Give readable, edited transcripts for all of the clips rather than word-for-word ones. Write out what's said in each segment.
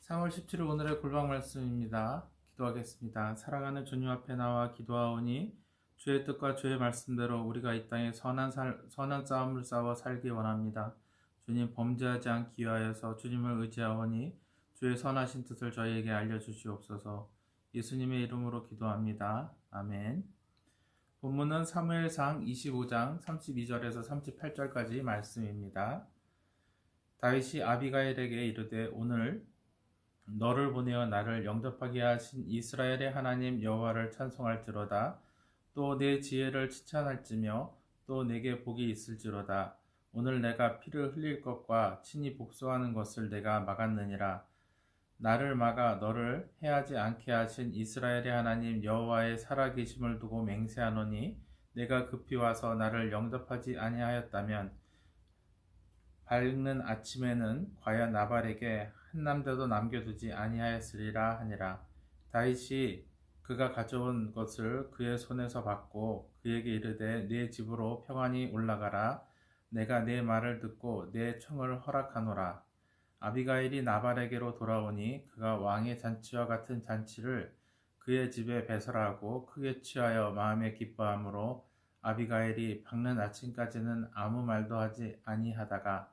3월 17일 오늘의 골방 말씀입니다. 기도하겠습니다. 사랑하는 주님 앞에 나와 기도하오니 주의 뜻과 주의 말씀대로 우리가 이 땅에 선한 싸움을 싸워 살기 원합니다. 주님 범죄하지 않기 위하여서 주님을 의지하오니 주의 선하신 뜻을 저희에게 알려주시옵소서. 예수님의 이름으로 기도합니다. 아멘. 본문은 사무엘상 25장 32절에서 38절까지 말씀입니다. 다윗이 아비가일에게 이르되 오늘 너를 보내어 나를 영접하게 하신 이스라엘의 하나님 여호와를 찬송할지로다. 또 내 지혜를 칭찬할지며 또 내게 복이 있을지로다. 오늘 내가 피를 흘릴 것과 친히 복수하는 것을 내가 막았느니라. 나를 막아 너를 해하지 않게 하신 이스라엘의 하나님 여호와의 살아계심을 두고 맹세하노니 내가 급히 와서 나를 영접하지 아니하였다면 밝는 아침에는 과연 나발에게 한 남자도 남겨두지 아니하였으리라 하니라. 다윗이 그가 가져온 것을 그의 손에서 받고 그에게 이르되 네 집으로 평안히 올라가라. 내가 네 말을 듣고 네 청을 허락하노라. 아비가일이 나발에게로 돌아오니 그가 왕의 잔치와 같은 잔치를 그의 집에 배설하고 크게 취하여 마음에 기뻐하므로 아비가일이 밝는 아침까지는 아무 말도 하지 아니하다가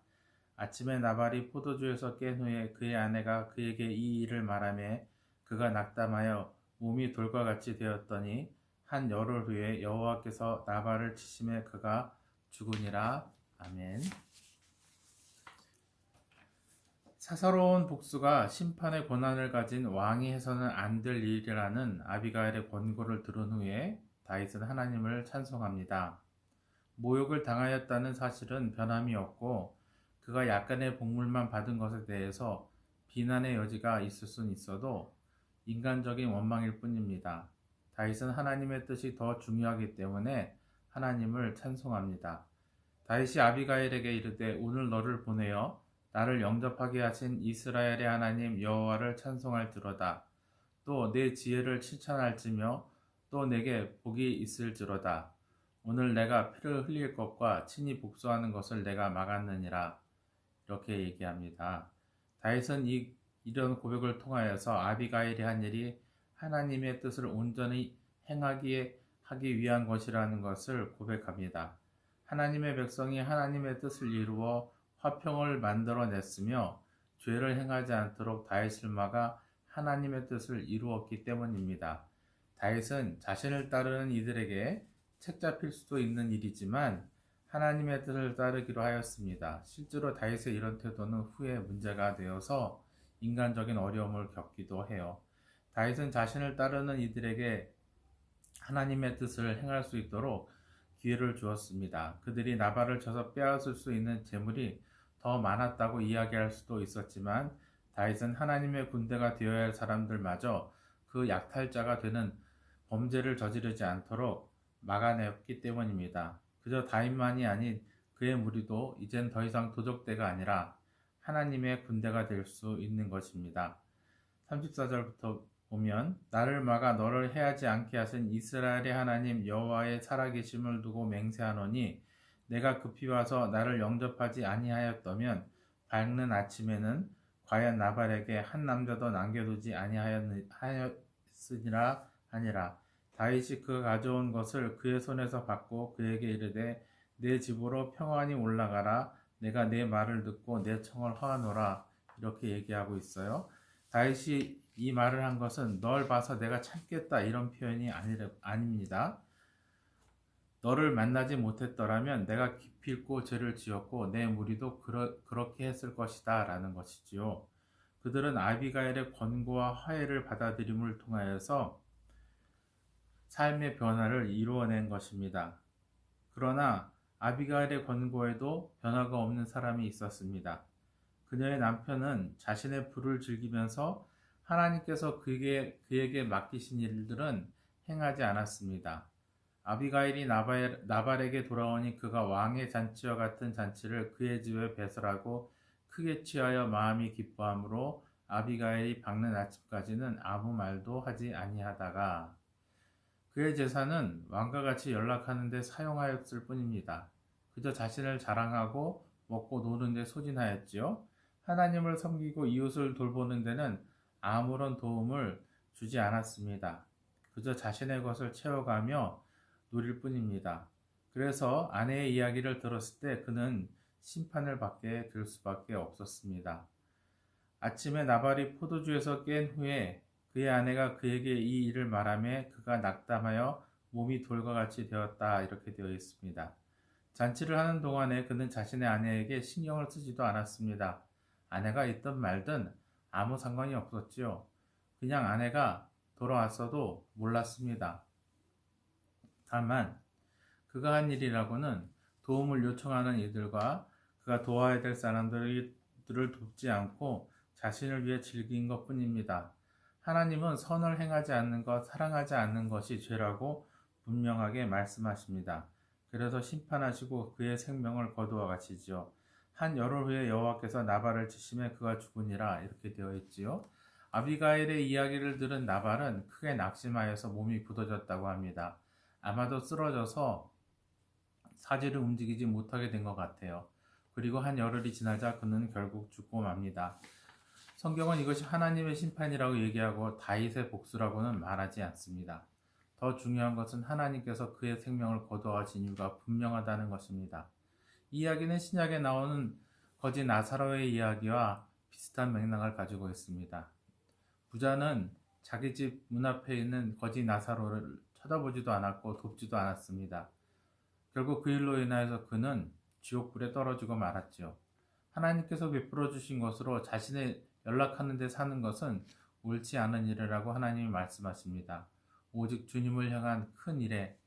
아침에 나발이 포도주에서 깬 후에 그의 아내가 그에게 이 일을 말하매 그가 낙담하여 몸이 돌과 같이 되었더니 한 열흘 후에 여호와께서 나발을 치심에 그가 죽으니라. 아멘. 사사로운 복수가 심판의 권한을 가진 왕이 해서는 안 될 일이라는 아비가일의 권고를 들은 후에 다윗은 하나님을 찬송합니다. 모욕을 당하였다는 사실은 변함이 없고 그가 약간의 복물만 받은 것에 대해서 비난의 여지가 있을 수는 있어도 인간적인 원망일 뿐입니다. 다윗은 하나님의 뜻이 더 중요하기 때문에 하나님을 찬송합니다. 다윗이 아비가일에게 이르되 오늘 너를 보내어 나를 영접하게 하신 이스라엘의 하나님 여호와를 찬송할지로다. 또 내 지혜를 칭찬할지며 또 내게 복이 있을지로다. 오늘 내가 피를 흘릴 것과 친히 복수하는 것을 내가 막았느니라. 이렇게 얘기합니다. 다윗은 이런 고백을 통하여서 아비가일이 한 일이 하나님의 뜻을 온전히 하기 위한 것이라는 것을 고백합니다. 하나님의 백성이 하나님의 뜻을 이루어 화평을 만들어냈으며 죄를 행하지 않도록 다윗을 막아 하나님의 뜻을 이루었기 때문입니다. 다윗은 자신을 따르는 이들에게 책잡힐 수도 있는 일이지만 하나님의 뜻을 따르기로 하였습니다. 실제로 다윗의 이런 태도는 후에 문제가 되어서 인간적인 어려움을 겪기도 해요. 다윗은 자신을 따르는 이들에게 하나님의 뜻을 행할 수 있도록 기회를 주었습니다. 그들이 나발을 쳐서 빼앗을 수 있는 재물이 더 많았다고 이야기할 수도 있었지만 다윗은 하나님의 군대가 되어야 할 사람들마저 그 약탈자가 되는 범죄를 저지르지 않도록 막아냈기 때문입니다. 그저 다윗만이 아닌 그의 무리도 이젠 더 이상 도적대가 아니라 하나님의 군대가 될 수 있는 것입니다. 34절부터 보면 나를 막아 너를 해하지 않게 하신 이스라엘의 하나님 여호와의 살아계심을 두고 맹세하노니 내가 급히 와서 나를 영접하지 아니하였다면 밝는 아침에는 과연 나발에게 한 남자도 남겨두지 아니하였으리라 하니라. 다윗이 그가 가져온 것을 그의 손에서 받고 그에게 이르되 내 집으로 평안히 올라가라. 내가 내 말을 듣고 내 청을 허하노라. 이렇게 얘기하고 있어요. 다윗이 이 말을 한 것은 널 봐서 내가 참겠다 이런 표현이 아닙니다. 너를 만나지 못했더라면 내가 기필코 죄를 지었고 내 무리도 그렇게 했을 것이다 라는 것이지요. 그들은 아비가일의 권고와 화해를 받아들임을 통하여서 삶의 변화를 이루어낸 것입니다. 그러나 아비가일의 권고에도 변화가 없는 사람이 있었습니다. 그녀의 남편은 자신의 부를 즐기면서 하나님께서 그에게 맡기신 일들은 행하지 않았습니다. 아비가일이 나발에게 돌아오니 그가 왕의 잔치와 같은 잔치를 그의 집에 배설하고 크게 취하여 마음이 기뻐하므로 아비가일이 밝는 아침까지는 아무 말도 하지 아니하다가 그의 재산은 왕과 같이 연락하는 데 사용하였을 뿐입니다. 그저 자신을 자랑하고 먹고 노는 데 소진하였지요. 하나님을 섬기고 이웃을 돌보는 데는 아무런 도움을 주지 않았습니다. 그저 자신의 것을 채워가며 누릴 뿐입니다. 그래서 아내의 이야기를 들었을 때 그는 심판을 받게 될 수밖에 없었습니다. 아침에 나발이 포도주에서 깬 후에 그의 아내가 그에게 이 일을 말하며 그가 낙담하여 몸이 돌과 같이 되었다 이렇게 되어 있습니다. 잔치를 하는 동안에 그는 자신의 아내에게 신경을 쓰지도 않았습니다. 아내가 있든 말든 아무 상관이 없었지요. 그냥 아내가 돌아왔어도 몰랐습니다. 다만 그가 한 일이라고는 도움을 요청하는 이들과 그가 도와야 될 사람들을 돕지 않고 자신을 위해 즐긴 것 뿐입니다. 하나님은 선을 행하지 않는 것, 사랑하지 않는 것이 죄라고 분명하게 말씀하십니다. 그래서 심판하시고 그의 생명을 거두어 가시지요. 한 열흘 후에 여호와께서 나발을 치심에 그가 죽으니라 이렇게 되어 있지요. 아비가일의 이야기를 들은 나발은 크게 낙심하여서 몸이 굳어졌다고 합니다. 아마도 쓰러져서 사지를 움직이지 못하게 된 것 같아요. 그리고 한 열흘이 지나자 그는 결국 죽고 맙니다. 성경은 이것이 하나님의 심판이라고 얘기하고 다윗의 복수라고는 말하지 않습니다. 더 중요한 것은 하나님께서 그의 생명을 거두어가신 이유가 분명하다는 것입니다. 이 이야기는 신약에 나오는 거지 나사로의 이야기와 비슷한 맥락을 가지고 있습니다. 부자는 자기 집 문 앞에 있는 거지 나사로를 쳐다보지도 않았고 돕지도 않았습니다. 결국 그 일로 인하여서 그는 지옥불에 떨어지고 말았죠. 하나님께서 베풀어 주신 것으로 자신의 연락하는 데 사는 것은 옳지 않은 일이라고 하나님이 말씀하십니다. 오직 주님을 향한 큰 일에,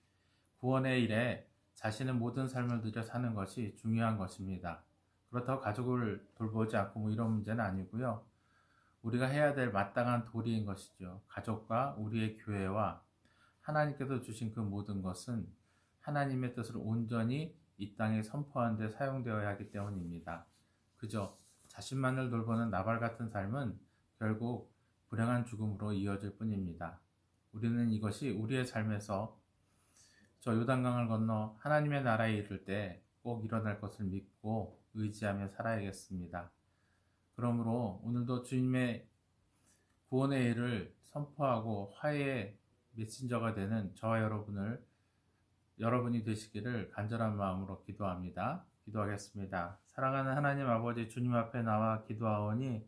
구원의 일에 자신의 모든 삶을 들여 사는 것이 중요한 것입니다. 그렇다고 가족을 돌보지 않고 이런 문제는 아니고요. 우리가 해야 될 마땅한 도리인 것이죠. 가족과 우리의 교회와 하나님께서 주신 그 모든 것은 하나님의 뜻을 온전히 이 땅에 선포하는 데 사용되어야 하기 때문입니다. 그저 자신만을 돌보는 나발 같은 삶은 결국 불행한 죽음으로 이어질 뿐입니다. 우리는 이것이 우리의 삶에서 저 요단강을 건너 하나님의 나라에 이를 때 꼭 일어날 것을 믿고 의지하며 살아야겠습니다. 그러므로 오늘도 주님의 구원의 일을 선포하고 화해의 메신저가 되는 저와 여러분이 되시기를 간절한 마음으로 기도합니다. 기도하겠습니다. 사랑하는 하나님 아버지, 주님 앞에 나와 기도하오니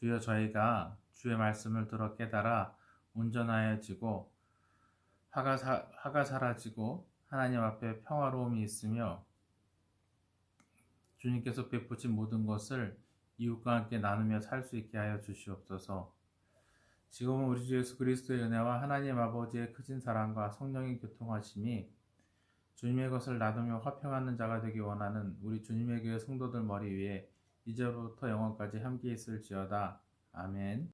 주여, 저희가 주의 말씀을 들어 깨달아 온전하여지고 화가 사라지고 하나님 앞에 평화로움이 있으며 주님께서 베푸신 모든 것을 이웃과 함께 나누며 살 수 있게 하여 주시옵소서. 지금은 우리 주 예수 그리스도의 은혜와 하나님 아버지의 크신 사랑과 성령의 교통하심이 주님의 것을 나누며 화평하는 자가 되기 원하는 우리 주님의 교회 성도들 머리 위에 이제부터 영원까지 함께 있을지어다. 아멘.